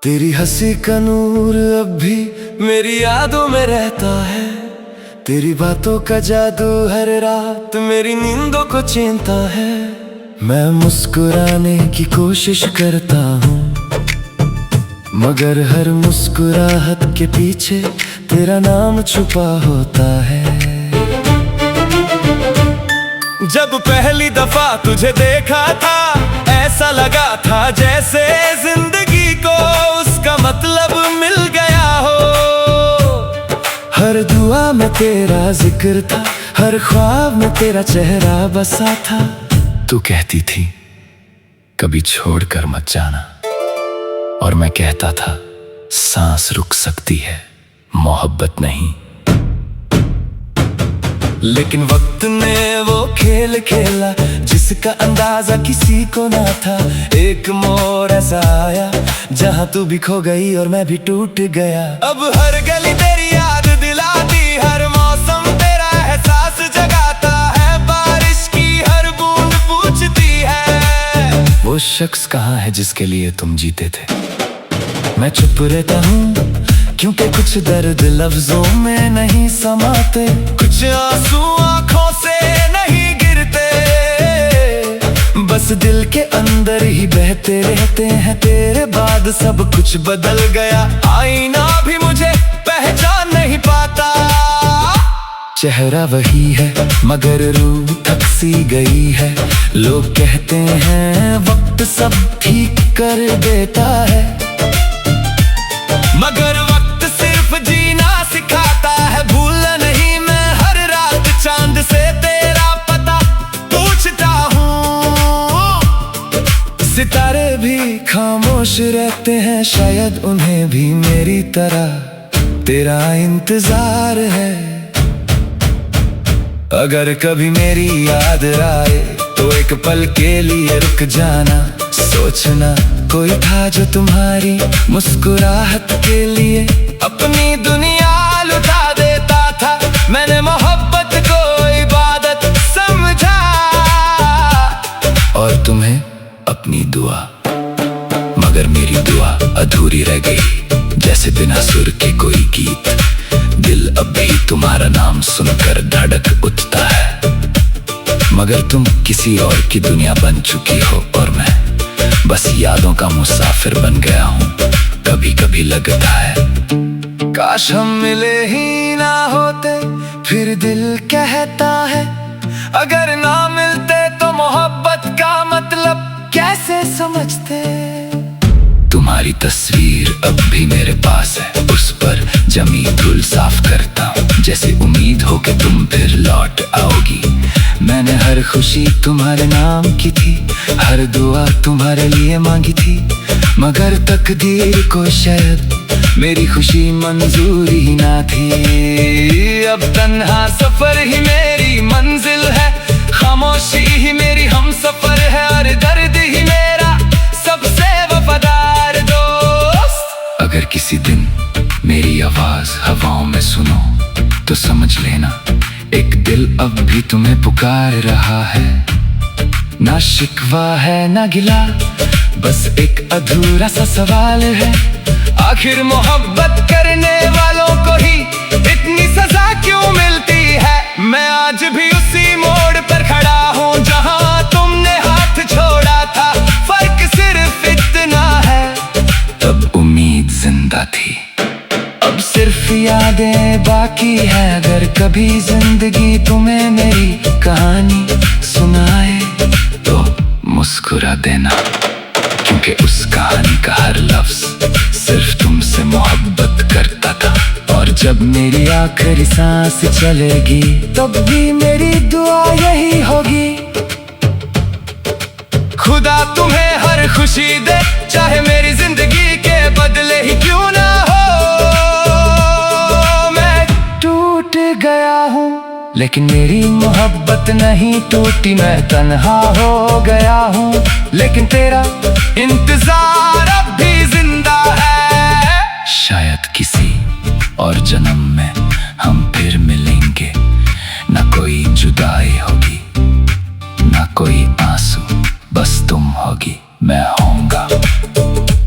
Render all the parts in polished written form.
तेरी हंसी का नूर अब भी मेरी यादों में रहता है। तेरी बातों का जादू हर रात मेरी नींदों को छीनता है। मैं मुस्कुराने की कोशिश करता हूँ, मगर हर मुस्कुराहट के पीछे तेरा नाम छुपा होता है। जब पहली दफा तुझे देखा था, ऐसा लगा था जैसे जिंदगी को उसका मतलब मिल गया हो। हर दुआ में तेरा जिक्र था, हर ख्वाब में तेरा चेहरा बसा था। तू कहती थी कभी छोड़कर मत जाना, और मैं कहता था सांस रुक सकती है, मोहब्बत नहीं। लेकिन वक्त ने वो खेल खेला जिसका अंदाजा किसी को ना था। एक मोड़ ऐसा आया जहां तू भी खो गई और मैं भी टूट गया। अब हर गली तेरी याद दिलाती, हर मौसम तेरा एहसास जगाता है। बारिश की हर बूंद पूछती है, वो शख्स कहाँ है जिसके लिए तुम जीते थे। मैं चुप रहता हूँ क्योंकि कुछ दर्द लफ्जों में नहीं समाते, कुछ आंसू आंखों से नहीं गिरते, बस दिल के अंदर ही बहते रहते हैं। तेरे बाद सब कुछ बदल गया, आईना भी मुझे पहचान नहीं पाता। चेहरा वही है मगर रूह थक सी गई है। लोग कहते हैं वक्त सब ठीक कर देता है, मगर वक्त सिर्फ जीना सिखाता है। भूलना नहीं मैं हर रात चांद से तेरा पता पूछता हूँ। सितारे भी खामोश रहते हैं, शायद उन्हें भी मेरी तरह तेरा इंतजार है। अगर कभी मेरी याद आए तो एक पल के लिए रुक जाना। सोचना कोई था जो तुम्हारी मुस्कुराहट के लिए अपनी दुनिया लुटा देता था। मैंने मोहब्बत को इबादत समझा, और तुम्हें अपनी दुआ, मगर मेरी दुआ अधूरी रह गई। जैसे बिना सुर के कोई गीत, दिल अब भी तुम्हारा नाम सुनकर धड़क उठता है। मगर तुम किसी और की दुनिया बन चुकी हो और मैं बस यादों का मुसाफिर बन गया हूँ। कभी कभी लगता है काश हम मिले ही ना होते, फिर दिल कहता है अगर ना मिलते तो मोहब्बत का मतलब कैसे समझते। तुम्हारी तस्वीर अब भी मेरे पास है, उस पर जमी धूल साफ करता हूँ। जैसे उम्मीद हो कि तुम फिर लौट आओगी। मैंने हर खुशी तुम्हारे नाम की थी, हर दुआ तुम्हारे लिए मांगी थी, मगर तकदीर को शायद मेरी खुशी मंजूर ही ना थी। अब तन्हा सफर ही मेरी मंजिल है, खामोशी ही मेरी हम सफर है, और दर्द ही मेरा सबसे वफादार दोस्त। अगर किसी दिन मेरी आवाज हवाओं में सुनो तो समझ लेना एक दिल अब भी तुम्हें पुकार रहा है। ना शिकवा है ना गिला, बस एक अधूरा सा सवाल है। आखिर मोहब्बत करने वालों को ही इतनी सजा क्यों मिलती है। मैं आज भी उसी मोड़ पर खड़ा हूँ जहाँ तुमने हाथ छोड़ा था। फर्क सिर्फ इतना है, तब उम्मीद जिंदा थी, अब सिर्फ यादें बाकी है। अगर कभी जिंदगी तुम्हें मेरी कहानी सुनाए तो मुस्कुरा देना, क्योंकि उस कहानी का हर लफ्ज सिर्फ तुमसे मोहब्बत करता था। और जब मेरी आखिरी सांस चलेगी तब भी मेरी दुआ यही होगी, खुदा तुम्हें हर खुशी दे, चाहे मेरी जिंदगी के बदले ही क्यों ना हो। मैं टूट गया हूँ लेकिन मेरी मोहब्बत नहीं टूटी। मैं तन्हा हो गया हूँ लेकिन तेरा इंतजार अब भी जिंदा है। शायद किसी और जन्म में हम फिर मिलेंगे, ना कोई जुदाई होगी, ना कोई आंसू, बस तुम होगी, मैं होऊंगा,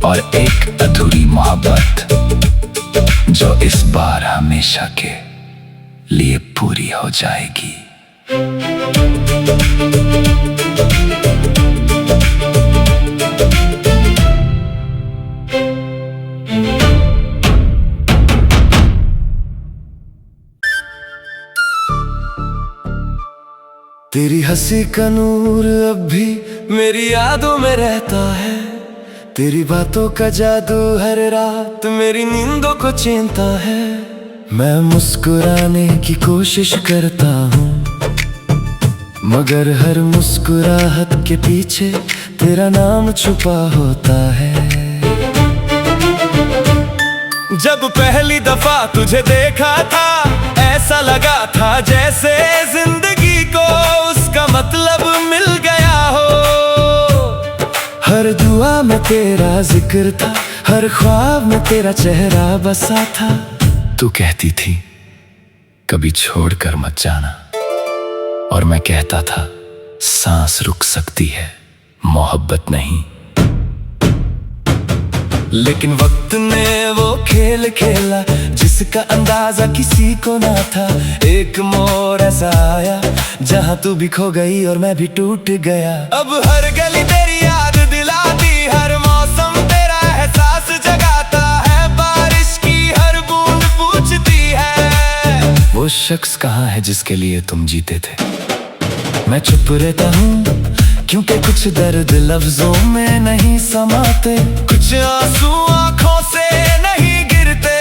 और एक अधूरी मोहब्बत जो इस बार हमेशा के लिए पूरी हो जाएगी। तेरी हंसी का नूर अब भी मेरी यादों में रहता है। तेरी बातों का जादू हर रात मेरी नींदों को छीनता है। मैं मुस्कुराने की कोशिश करता हूँ, मगर हर मुस्कुराहट के पीछे तेरा नाम छुपा होता है। जब पहली दफा तुझे देखा था, ऐसा लगा था जैसे जिंदगी को उसका मतलब मिल गया हो। हर दुआ में तेरा जिक्र था, हर ख्वाब में तेरा चेहरा बसा था। तू कहती थी कभी छोड़कर मत जाना, और मैं कहता था सांस रुक सकती है, मोहब्बत नहीं। लेकिन वक्त ने वो खेल खेला जिसका अंदाजा किसी को ना था। एक मोड़ ऐसा आया जहाँ तू भी खो गई और मैं भी टूट गया। अब हर गली तेरी याद दिलाती, हर मौसम तेरा एहसास जगाता है। बारिश की हर बूंद पूछती है, वो शख्स कहाँ है जिसके लिए तुम जीते थे। मैं चुप रहता हूँ क्योंकि कुछ दर्द लफ्जों में नहीं समाते, कुछ आंसू आंखों से नहीं गिरते,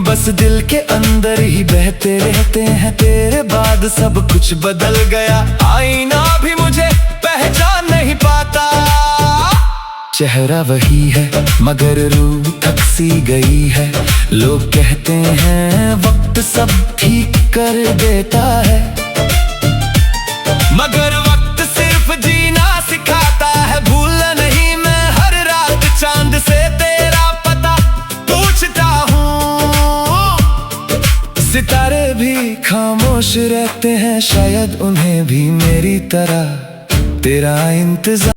बस दिल के अंदर ही बहते रहते हैं। तेरे बाद सब कुछ बदल गया, आईना भी मुझे पहचान नहीं पाता। चेहरा वही है मगर रूह थक सी गई है। लोग कहते हैं वक्त सब ठीक कर देता है, मगर वक्त सिर्फ जीना सिखाता है। भूलना नहीं मैं हर रात चांद से तेरा पता पूछता हूँ। सितारे भी खामोश रहते हैं, शायद उन्हें भी मेरी तरह तेरा इंतजार